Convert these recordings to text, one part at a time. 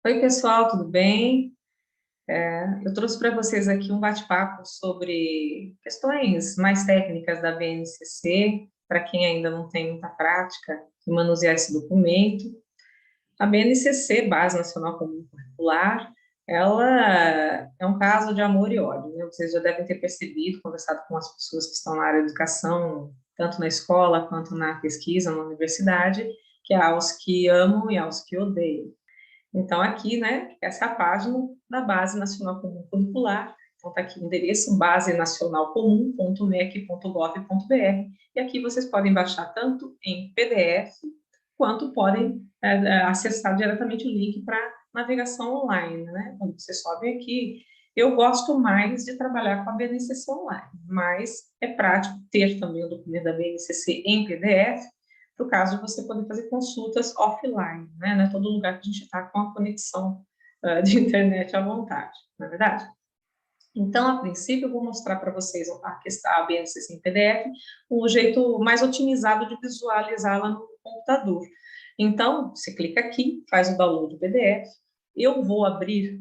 Oi, pessoal, tudo bem? Eu trouxe para vocês aqui um bate-papo sobre questões mais técnicas da BNCC, para quem ainda não tem muita prática em manusear esse documento. A BNCC, Base Nacional Comum Curricular, ela é um caso de amor e ódio, né? Vocês já devem ter percebido, conversado com as pessoas que estão na área de educação, tanto na escola quanto na pesquisa, na universidade, que há os que amam e há os que odeiam. Então, aqui, né, essa é a página da Base Nacional Comum Curricular. Então, está aqui o endereço basenacionalcomum.mec.gov.br. E aqui vocês podem baixar tanto em PDF, quanto podem acessar diretamente o link para navegação online, né? Quando você sobe aqui, eu gosto mais de trabalhar com a BNCC online, mas é prático ter também o documento da BNCC em PDF, para o caso de você poder fazer consultas offline, né? Não é todo lugar que a gente está com a conexão de internet à vontade, não é verdade? Então, a princípio, eu vou mostrar para vocês a questão, a BNCC em PDF, o jeito mais otimizado de visualizá-la no computador. Então, você clica aqui, faz o download do PDF, eu vou abrir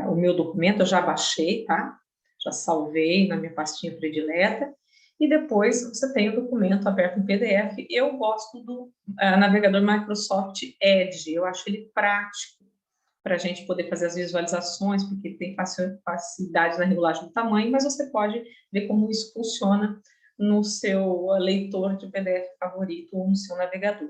o meu documento, eu já baixei, tá? Já salvei na minha pastinha predileta, e depois você tem o documento aberto em PDF. Eu gosto do navegador Microsoft Edge, eu acho ele prático para a gente poder fazer as visualizações, porque tem facilidade na regulagem do tamanho, mas você pode ver como isso funciona no seu leitor de PDF favorito ou no seu navegador.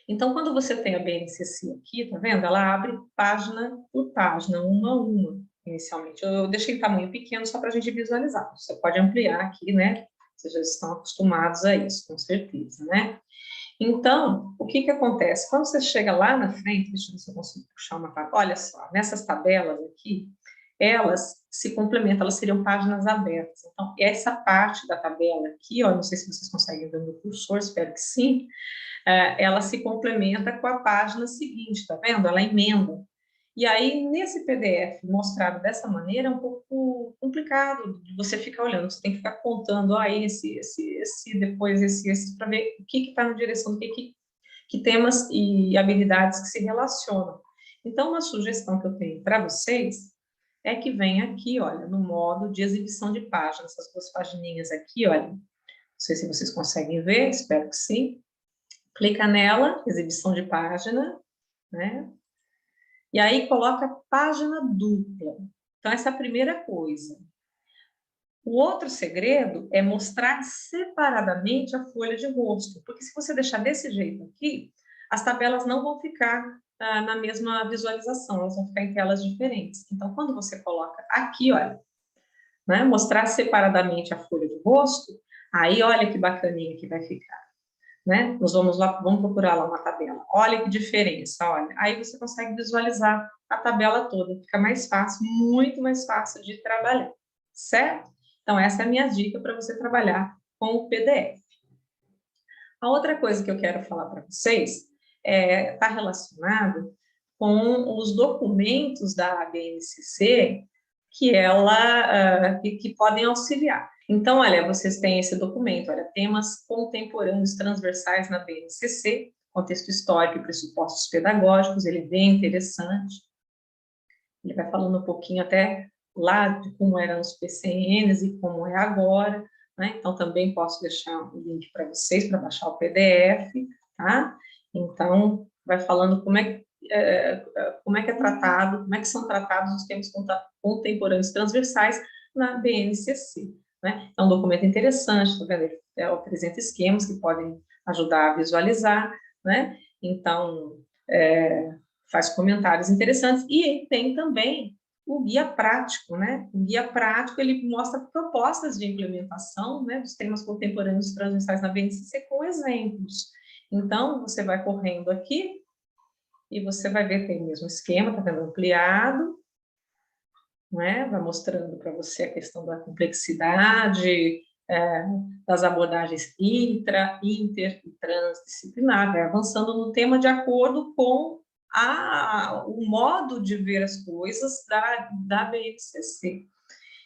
Então, quando você tem a BNCC aqui, tá vendo? Ela abre página por página, uma a uma, inicialmente. Eu deixei em tamanho pequeno só para a gente visualizar. Você pode ampliar aqui, né? Vocês já estão acostumados a isso, com certeza, né? Então, o que que acontece? Quando você chega lá na frente, deixa eu ver se eu consigo puxar uma tabela. Olha só, nessas tabelas aqui, elas se complementam, elas seriam páginas abertas. Então, essa parte da tabela aqui, ó, não sei se vocês conseguem ver o meu cursor, espero que sim, ela se complementa com a página seguinte, tá vendo? Ela emenda. E aí, nesse PDF mostrado dessa maneira, é um pouco complicado de você ficar olhando, você tem que ficar contando, depois esse, para ver o que está na direção do que temas e habilidades que se relacionam. Então, uma sugestão que eu tenho para vocês é que venha aqui, olha, no modo de exibição de páginas, essas duas pagininhas aqui, olha, não sei se vocês conseguem ver, espero que sim. Clica nela, exibição de página, né? E aí coloca página dupla. Então, essa é a primeira coisa. O outro segredo é mostrar separadamente a folha de rosto, porque se você deixar desse jeito aqui, as tabelas não vão ficar na mesma visualização, elas vão ficar em telas diferentes. Então, quando você coloca aqui, olha, né, mostrar separadamente a folha de rosto, aí olha que bacaninha que vai ficar. Né? Nós vamos lá, vamos procurar lá uma tabela. Olha que diferença, olha. Aí você consegue visualizar a tabela toda, fica mais fácil, muito mais fácil de trabalhar, certo? Então, essa é a minha dica para você trabalhar com o PDF. A outra coisa que eu quero falar para vocês está relacionado com os documentos da BNCC que podem auxiliar. Então, olha, vocês têm esse documento, olha, temas contemporâneos transversais na BNCC, contexto histórico e pressupostos pedagógicos, ele é bem interessante. Ele vai falando um pouquinho até lá de como eram os PCNs e como é agora, né? Então, também posso deixar o link para vocês, para baixar o PDF, tá? Então, vai falando como é que é tratado, como é que são tratados os temas contemporâneos transversais na BNCC, né? É um documento interessante, tá vendo? Ele apresenta esquemas que podem ajudar a visualizar, né? Então, faz comentários interessantes, e tem também o guia prático, né? O guia prático, ele mostra propostas de implementação, né, dos temas contemporâneos transversais na BNCC com exemplos. Então, você vai correndo aqui e você vai ver, tem o mesmo esquema, tá vendo, ampliado, né? Vai mostrando para você a questão da complexidade, das abordagens inter e transdisciplinar, vai avançando no tema de acordo com o modo de ver as coisas da BNCC.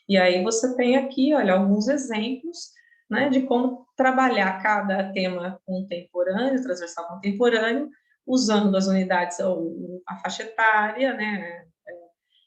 E aí você tem aqui, olha, alguns exemplos, né, de como trabalhar cada tema contemporâneo, transversal contemporâneo, usando as unidades, a faixa etária, né,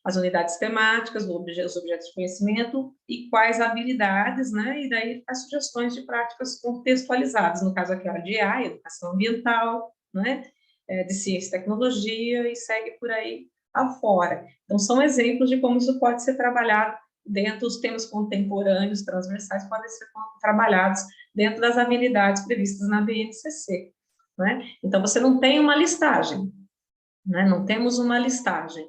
as unidades temáticas, os objetos de conhecimento e quais habilidades, né, e daí as sugestões de práticas contextualizadas, no caso aqui, ó, de AI, educação ambiental, né, de ciência e tecnologia, e segue por aí afora. Então, são exemplos de como isso pode ser trabalhado dentro dos temas contemporâneos, transversais, podem ser trabalhados dentro das habilidades previstas na BNCC, né? Então, você não tem uma listagem, né? Não temos uma listagem,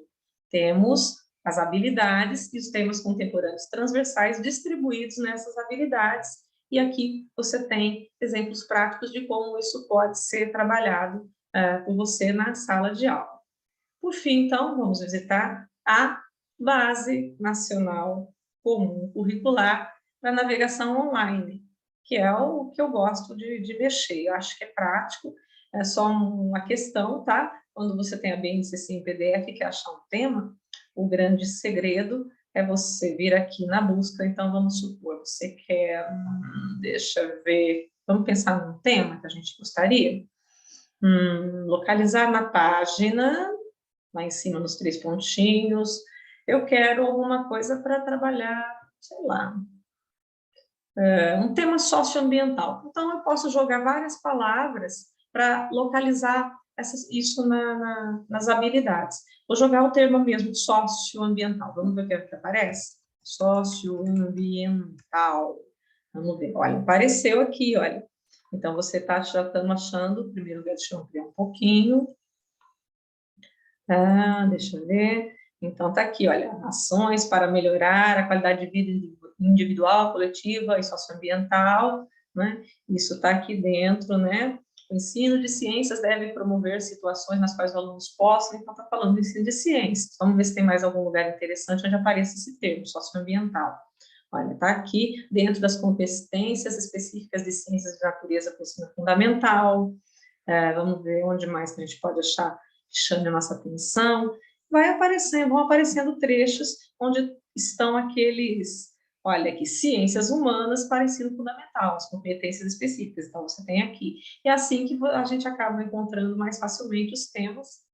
temos as habilidades e os temas contemporâneos transversais distribuídos nessas habilidades, e aqui você tem exemplos práticos de como isso pode ser trabalhado por você na sala de aula. Por fim, então, vamos visitar a Base Nacional Comum Curricular para Navegação Online, que é o que eu gosto de mexer. Eu acho que é prático, é só uma questão, tá? Quando você tem a BNCC em PDF, que é achar um tema, o grande segredo é você vir aqui na busca. Então, vamos supor, você quer, deixa eu ver, vamos pensar num tema que a gente gostaria? Localizar na página, lá em cima nos 3 pontinhos, eu quero alguma coisa para trabalhar, sei lá, um tema socioambiental. Então, eu posso jogar várias palavras para localizar isso nas habilidades. Vou jogar o termo mesmo, socioambiental. Vamos ver o que é que aparece? Socioambiental. Vamos ver. Olha, apareceu aqui, olha. Então, você já está achando, primeiro, deixa eu ampliar um pouquinho. Deixa eu ver. Então, está aqui, olha, ações para melhorar a qualidade de vida individual, coletiva e socioambiental, né? Isso está aqui dentro, né? O ensino de ciências deve promover situações nas quais os alunos possam, então está falando do ensino de ciências. Vamos ver se tem mais algum lugar interessante onde apareça esse termo, socioambiental. Olha, está aqui dentro das competências específicas de ciências de natureza para o ensino fundamental. Vamos ver onde mais que a gente pode achar que chame a nossa atenção. Vão aparecendo trechos onde estão aqueles, olha aqui, ciências humanas para ensino fundamental, as competências específicas, então você tem aqui. É assim que a gente acaba encontrando mais facilmente os temas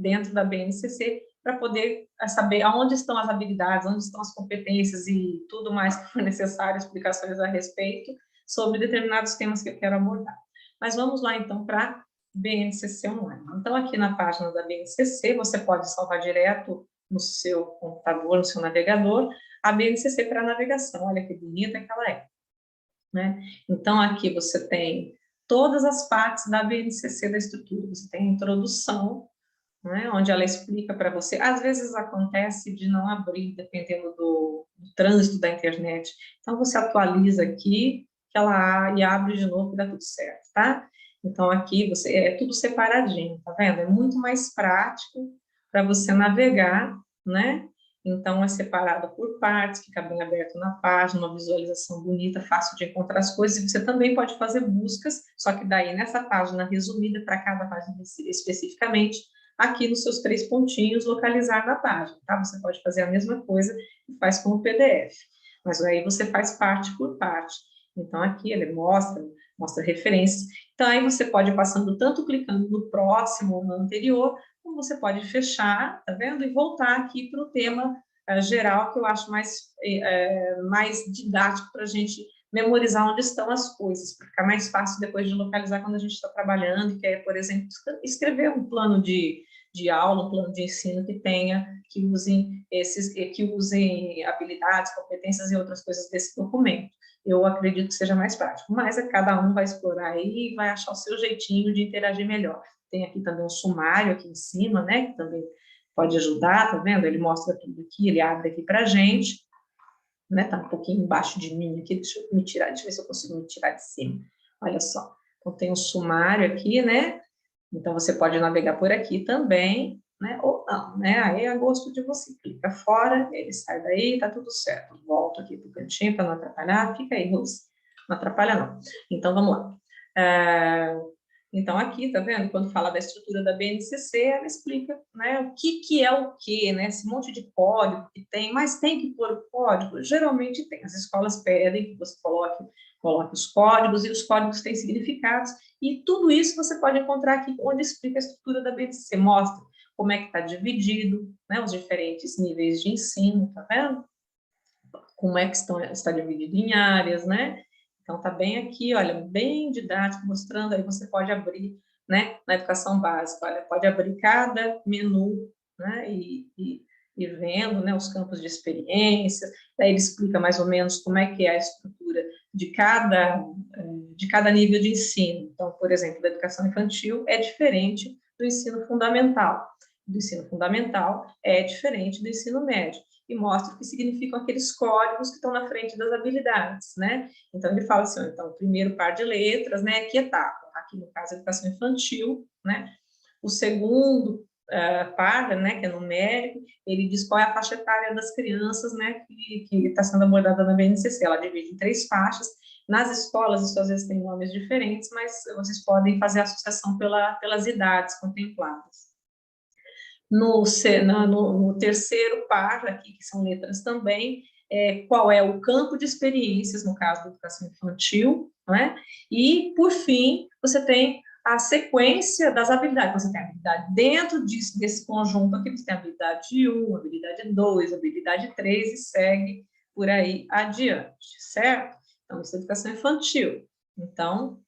dentro da BNCC, para poder saber aonde estão as habilidades, onde estão as competências e tudo mais que for necessário, explicações a respeito sobre determinados temas que eu quero abordar. Mas vamos lá, então, para BNCC Online. Então, aqui na página da BNCC, você pode salvar direto no seu computador, no seu navegador, a BNCC para navegação. Olha que bonita que ela é, né? Então, aqui você tem todas as partes da BNCC da estrutura. Você tem a introdução, né, onde ela explica para você. Às vezes acontece de não abrir, dependendo do trânsito da internet. Então, você atualiza aqui, que ela e abre de novo e dá tudo certo, tá? Então, aqui é tudo separadinho, tá vendo? É muito mais prático para você navegar, né? Então, é separado por partes, fica bem aberto na página, uma visualização bonita, fácil de encontrar as coisas, e você também pode fazer buscas, só que daí nessa página resumida, para cada página especificamente, aqui nos seus 3 pontinhos, localizar na página, tá? Você pode fazer a mesma coisa que faz com o PDF, mas aí você faz parte por parte. Então, aqui ele mostra referências. Então, aí você pode ir passando tanto clicando no próximo ou no anterior, como você pode fechar, tá vendo? E voltar aqui para o tema geral, que eu acho mais didático para a gente memorizar onde estão as coisas, para ficar mais fácil depois de localizar quando a gente está trabalhando e quer, por exemplo, escrever um plano de aula, um plano de ensino que usem habilidades, competências e outras coisas desse documento. Eu acredito que seja mais prático, mas cada um vai explorar aí e vai achar o seu jeitinho de interagir melhor. Tem aqui também um sumário aqui em cima, né, que também pode ajudar, tá vendo? Ele mostra tudo aqui, ele abre aqui para a gente, né, tá um pouquinho embaixo de mim aqui, deixa eu ver se eu consigo me tirar de cima. Olha só, então tem um sumário aqui, né, então você pode navegar por aqui também, né, ou não, né, aí é a gosto de você, clica fora, ele sai daí, tá tudo certo. Volto aqui pro cantinho para não atrapalhar, fica aí, Rose, não atrapalha não. Então vamos lá. Então, aqui, tá vendo? Quando fala da estrutura da BNCC, ela explica, né, o que é o quê, né? Esse monte de código que tem, mas tem que pôr o código? Geralmente tem. As escolas pedem que você coloque os códigos, e os códigos têm significados, e tudo isso você pode encontrar aqui, onde explica a estrutura da BNCC. Mostra como é que está dividido, né, os diferentes níveis de ensino, tá vendo? Como é que está dividido em áreas, né? Então, está bem aqui, olha, bem didático, mostrando, aí você pode abrir, né, na educação básica, olha, pode abrir cada menu, né, e vendo, né, os campos de experiências, daí ele explica mais ou menos como é que é a estrutura de cada nível de ensino. Então, por exemplo, da educação infantil é diferente do ensino fundamental. Do ensino fundamental é diferente do ensino médio, e mostra o que significam aqueles códigos que estão na frente das habilidades, né? Então, ele fala assim, então, o primeiro par de letras, né, que etapa? Aqui, no caso, a educação infantil, né? O segundo par, né, que é numérico, ele diz qual é a faixa etária das crianças, né, que está sendo abordada na BNCC. Ela divide em 3 faixas. Nas escolas, isso às vezes tem nomes diferentes, mas vocês podem fazer a associação pelas idades contempladas. No terceiro par, aqui, que são letras também, qual é o campo de experiências, no caso da educação infantil, né? E, por fim, você tem a sequência das habilidades. Você tem a habilidade dentro desse conjunto aqui, você tem a habilidade 1, habilidade 2, habilidade 3, e segue por aí adiante, certo? Então, isso é educação infantil. Então,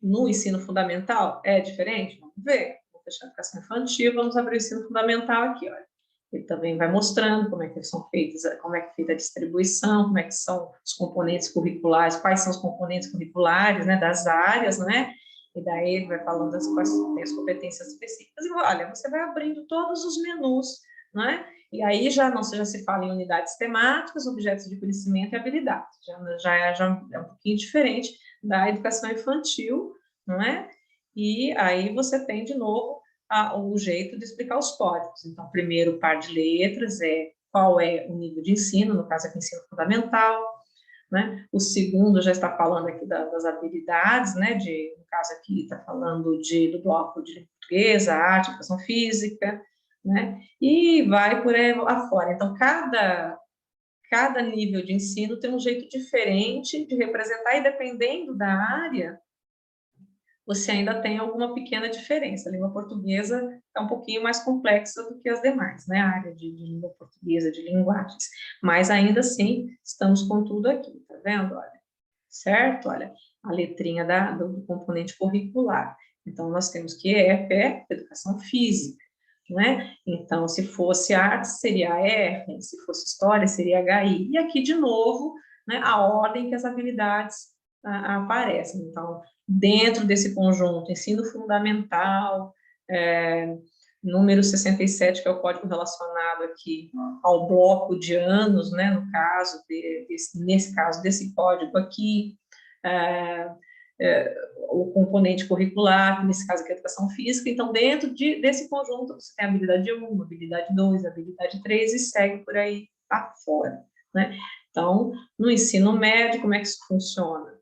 no ensino fundamental, é diferente? Vamos ver. Fechar a educação infantil, vamos abrir o ensino fundamental aqui, olha. Ele também vai mostrando como é que são feitas, como é que é feita a distribuição, como é que são os componentes curriculares, quais são os componentes curriculares, né, das áreas, né, e daí ele vai falando quais tem as competências específicas, e olha, você vai abrindo todos os menus, né, e aí já se fala em unidades temáticas, objetos de conhecimento e habilidades, já é um pouquinho diferente da educação infantil, não é? E aí você tem, de novo, o jeito de explicar os códigos. Então, primeiro, o par de letras é qual é o nível de ensino, no caso aqui, ensino fundamental, né? O segundo já está falando aqui das habilidades, né? No caso aqui, está falando do bloco de língua portuguesa, arte, educação física, né? E vai por aí afora. Então, cada nível de ensino tem um jeito diferente de representar, e dependendo da área, você ainda tem alguma pequena diferença. A língua portuguesa é um pouquinho mais complexa do que as demais, né? A área de língua portuguesa, de linguagens. Mas ainda assim, estamos com tudo aqui, tá vendo? Olha, certo? Olha, a letrinha do componente curricular. Então, nós temos que EFE, educação física, né? Então, se fosse artes, seria a R, se fosse história, seria HI. E aqui, de novo, né, a ordem que as habilidades aparecem. Então, dentro desse conjunto, ensino fundamental, número 67, que é o código relacionado aqui ao bloco de anos, né, no caso, nesse caso, desse código aqui, o componente curricular, que nesse caso aqui é a educação física. Então, dentro desse conjunto, você tem a habilidade 1, habilidade 2, habilidade 3, e segue por aí afora, né? Então, no ensino médio, como é que isso funciona?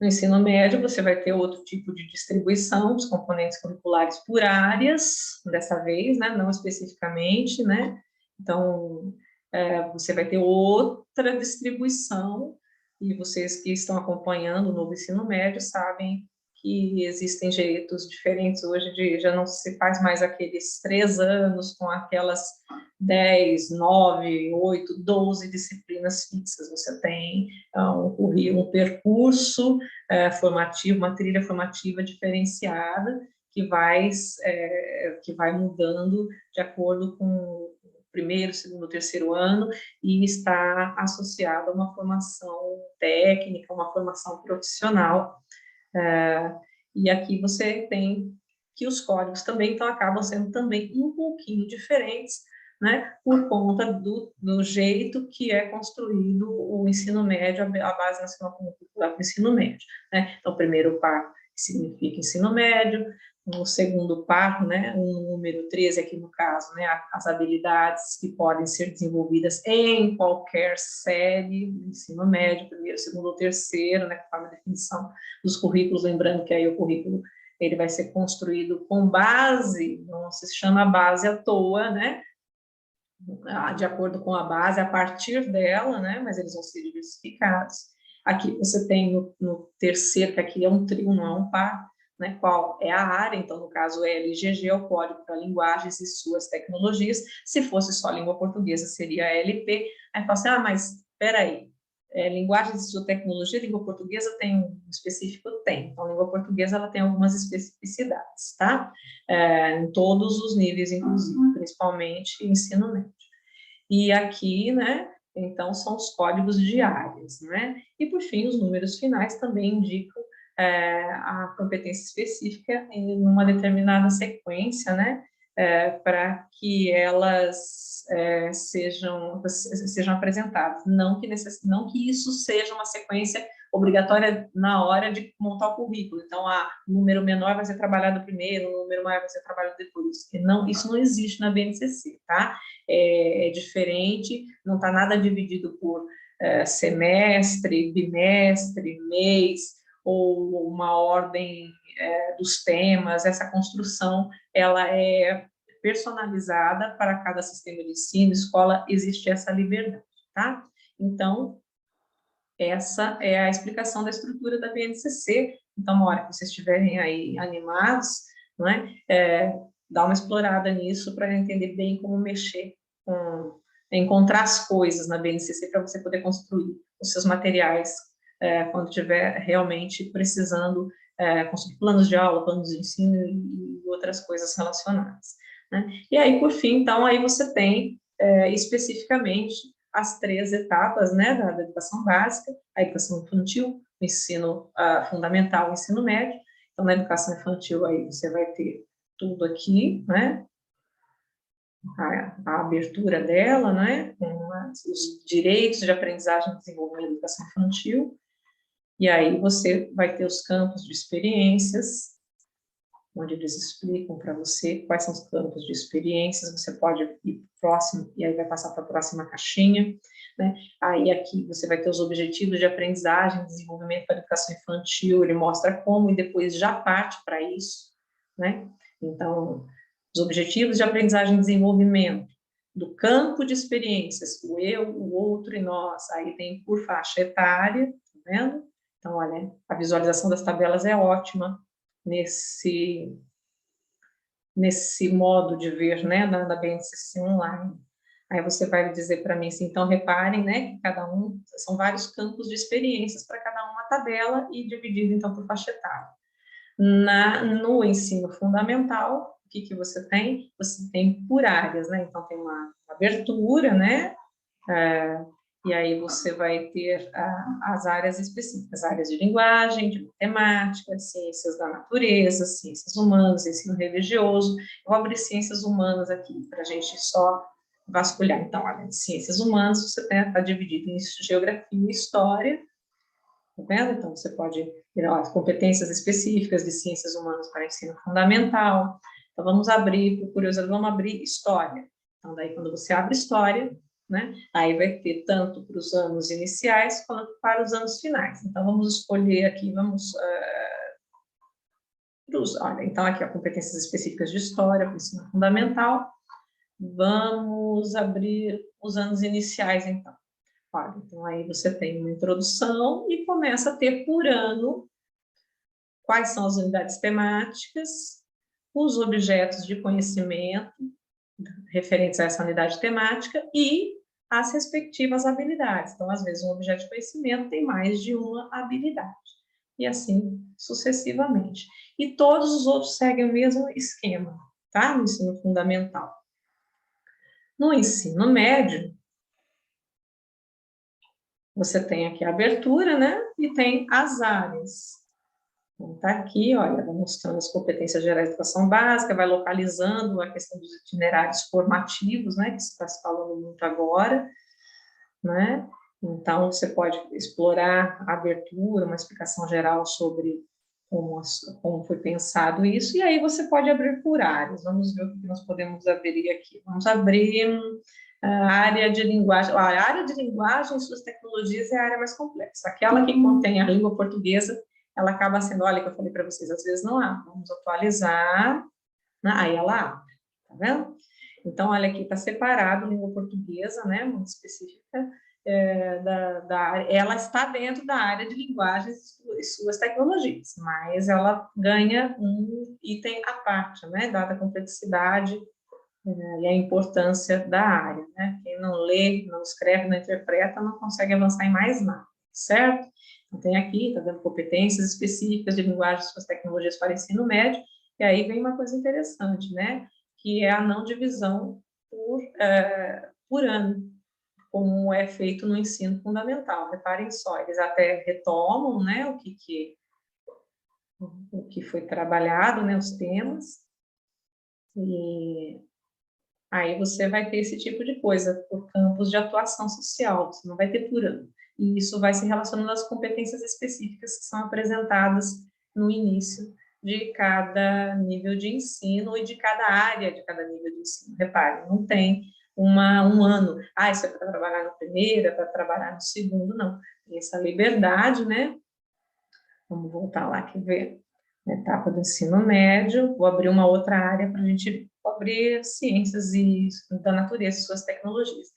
No ensino médio, você vai ter outro tipo de distribuição dos componentes curriculares por áreas, dessa vez, né, não especificamente, né? Então, você vai ter outra distribuição, e vocês que estão acompanhando o novo ensino médio sabem que existem jeitos diferentes hoje, já não se faz mais aqueles 3 anos com aquelas 10, 9, 8, 12 disciplinas fixas. Você tem um percurso formativo, uma trilha formativa diferenciada, que vai mudando de acordo com o primeiro, segundo, terceiro ano, e está associado a uma formação técnica, uma formação profissional. E aqui você tem que os códigos também, então, acabam sendo também um pouquinho diferentes, né, por conta do jeito que é construído o ensino médio, a Base Nacional Comum Curricular para o Ensino Médio, né? Então, primeiro par significa ensino médio, no segundo par, né, o número 13 aqui no caso, né, as habilidades que podem ser desenvolvidas em qualquer série, ensino médio, primeiro, segundo ou terceiro, né, conforme a definição dos currículos, lembrando que aí o currículo ele vai ser construído com base, não se chama base à toa, né, de acordo com a base, a partir dela, né, mas eles vão ser diversificados. Aqui você tem no terceiro, que aqui é um trio, não é um par, né, qual é a área, então, no caso, LGG é o Código para Linguagens e Suas Tecnologias. Se fosse só língua portuguesa, seria LP. Aí fala assim, mas espera aí, linguagens e sua tecnologia, língua portuguesa tem um específico? Tem. Então, a língua portuguesa, ela tem algumas especificidades, tá? Em todos os níveis, inclusive, principalmente ensino médio. E aqui, né, então, são os códigos de áreas, né? E, por fim, os números finais também indicam a competência específica em uma determinada sequência, né? Para que elas sejam apresentadas. Não que isso seja uma sequência obrigatória na hora de montar o currículo. Então, o número menor vai ser trabalhado primeiro, o número maior vai ser trabalhado depois. Não, isso não existe na BNCC, tá? É diferente, não está nada dividido por semestre, bimestre, mês, ou uma ordem dos temas. Essa construção, ela é personalizada para cada sistema de ensino, escola, existe essa liberdade, tá? Então, essa é a explicação da estrutura da BNCC. Então, uma hora que vocês estiverem aí animados, não é? Dá uma explorada nisso para entender bem como mexer encontrar as coisas na BNCC para você poder construir os seus materiais quando estiver realmente precisando construir planos de aula, planos de ensino e outras coisas relacionadas, né? E aí, por fim, então, aí você tem especificamente as 3 etapas, né, da educação básica, a educação infantil, o ensino fundamental, o ensino médio. Então, na educação infantil, aí você vai ter tudo aqui, né, a abertura dela, né, com os direitos de aprendizagem e desenvolvimento da educação infantil, e aí você vai ter os campos de experiências, onde eles explicam para você quais são os campos de experiências, você pode ir para o próximo, e aí vai passar para a próxima caixinha, né? Aí aqui você vai ter os objetivos de aprendizagem, desenvolvimento para a educação infantil, ele mostra como, e depois já parte para isso, né? Então, os objetivos de aprendizagem e desenvolvimento, do campo de experiências, o eu, o outro e nós, aí tem por faixa etária, tá vendo? Então, olha, a visualização das tabelas é ótima, nesse modo de ver, né, da BNCC online. Aí você vai dizer para mim assim, então reparem, né, que cada um, são vários campos de experiências para cada uma tabela e dividido então por faixa etária. No ensino fundamental, o que você tem? Você tem por áreas, né, então tem uma abertura, né, e aí você vai ter as áreas específicas, áreas de linguagem, de matemática, ciências da natureza, ciências humanas, ensino religioso. Eu vou abrir ciências humanas aqui, para a gente só vasculhar. Então, olha, de ciências humanas, você está dividido em geografia e história, tá vendo? Então, você pode ter as competências específicas de ciências humanas para ensino fundamental. Então, vamos abrir, por curiosidade, vamos abrir história. Então, daí, quando você abre história, né, aí vai ter tanto para os anos iniciais quanto para os anos finais. Então, vamos escolher aqui, olha, então, aqui, competências específicas de história, para o ensino fundamental. Vamos abrir os anos iniciais, então. Olha, então, aí você tem uma introdução e começa a ter por ano quais são as unidades temáticas, os objetos de conhecimento referentes a essa unidade temática e as respectivas habilidades. Então, às vezes, um objeto de conhecimento tem mais de uma habilidade, e assim sucessivamente. E todos os outros seguem o mesmo esquema, tá? No ensino fundamental. No ensino médio, você tem aqui a abertura, né? E tem as áreas. Então, tá aqui, olha, vai mostrando as competências gerais de educação básica, vai localizando a questão dos itinerários formativos, né? Que se está se falando muito agora, né? Então, você pode explorar a abertura, uma explicação geral sobre como foi pensado isso, e aí você pode abrir por áreas. Vamos ver o que nós podemos abrir aqui. Vamos abrir a área de linguagem. A área de linguagem e suas tecnologias é a área mais complexa. Aquela que contém a língua portuguesa, ela acaba sendo, olha, que eu falei para vocês, às vezes não há. Vamos atualizar, né? Aí ela abre, tá vendo? Então, olha aqui, está separado língua portuguesa, né, muito específica, da área. Ela está dentro da área de linguagens e suas tecnologias, mas ela ganha um item à parte, né, dada a complexidade e a importância da área, né? Quem não lê, não escreve, não interpreta, não consegue avançar em mais nada, certo? Então, tem aqui, está dando competências específicas de linguagens e suas tecnologias para ensino médio, e aí vem uma coisa interessante, né? Que é a não divisão por ano, como é feito no ensino fundamental. Reparem só, eles até retomam, né, o que foi trabalhado, né, os temas, e aí você vai ter esse tipo de coisa por campos de atuação social, você não vai ter por ano. E isso vai se relacionando às competências específicas que são apresentadas no início de cada nível de ensino e de cada área de cada nível de ensino. Repare, não tem um ano, isso é para trabalhar no primeiro, é para trabalhar no segundo, não. Tem essa liberdade, né? Vamos voltar lá aqui ver. Etapa do ensino médio, vou abrir uma outra área para a gente abrir ciências e da natureza e suas tecnologias,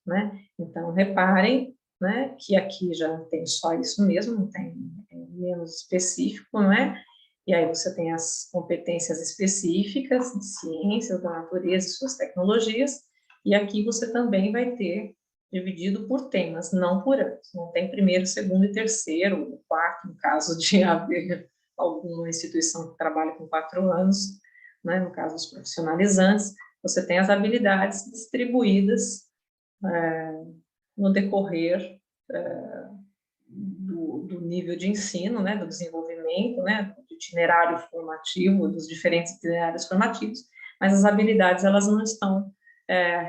né? Então, reparem, né, que aqui já tem só isso mesmo, não tem menos específico, não é? E aí você tem as competências específicas de ciências da natureza e suas tecnologias, e aqui você também vai ter dividido por temas, não por anos. Não tem primeiro, segundo e terceiro, quarto, no caso de haver alguma instituição que trabalha com 4 anos, né, no caso dos profissionalizantes, você tem as habilidades distribuídas no decorrer do nível de ensino, né, do desenvolvimento, né, do itinerário formativo, dos diferentes itinerários formativos, mas as habilidades, elas não estão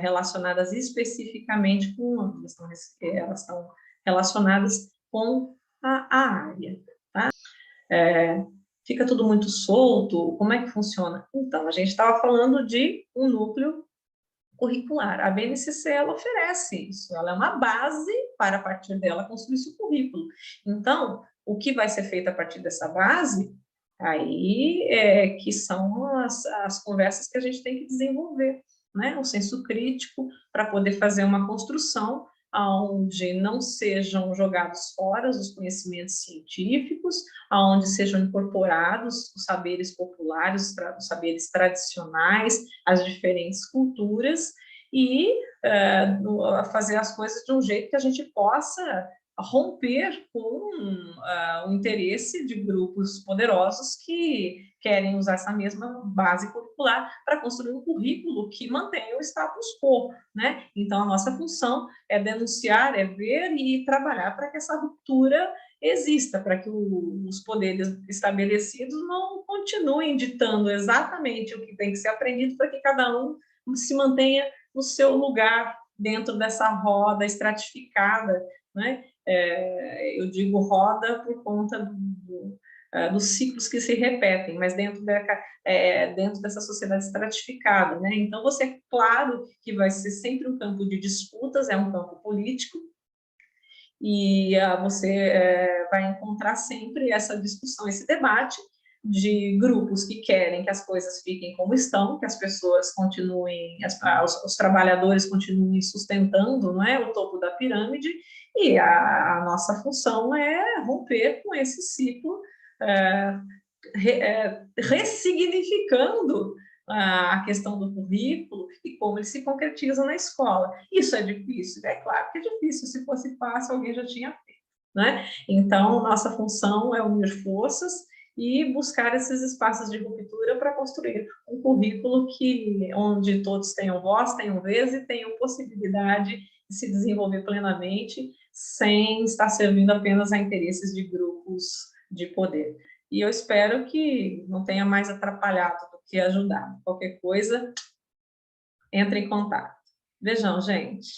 relacionadas especificamente com o ano, elas estão relacionadas com a área, tá? Fica tudo muito solto, como é que funciona? Então, a gente estava falando de um núcleo curricular. A BNCC, ela oferece isso, ela é uma base para, a partir dela, construir seu currículo. Então, o que vai ser feito a partir dessa base, aí que são as conversas que a gente tem que desenvolver, né? O senso crítico para poder fazer uma construção onde não sejam jogados fora os conhecimentos científicos, onde sejam incorporados os saberes populares, os saberes tradicionais, as diferentes culturas, e fazer as coisas de um jeito que a gente possa romper com o interesse de grupos poderosos que querem usar essa mesma base curricular para construir um currículo que mantenha o status quo, né? Então, a nossa função é denunciar, é ver e trabalhar para que essa ruptura exista, para que os poderes estabelecidos não continuem ditando exatamente o que tem que ser aprendido para que cada um se mantenha no seu lugar dentro dessa roda estratificada, né? Eu digo roda por conta dos ciclos que se repetem, mas dentro dessa sociedade estratificada, né? Então, você, claro, que vai ser sempre um campo de disputas, é um campo político, e você vai encontrar sempre essa discussão, esse debate de grupos que querem que as coisas fiquem como estão, que as pessoas continuem, os trabalhadores continuem sustentando, não é, o topo da pirâmide, e a nossa função é romper com esse ciclo, ressignificando a questão do currículo e como ele se concretiza na escola. Isso é difícil? É claro que é difícil, se fosse fácil, alguém já tinha feito, né? Então, nossa função é unir forças e buscar esses espaços de ruptura para construir um currículo onde todos tenham voz, tenham vez e tenham possibilidade de se desenvolver plenamente, sem estar servindo apenas a interesses de grupos de poder. E eu espero que não tenha mais atrapalhado do que ajudado. Qualquer coisa, entre em contato. Beijão, gente.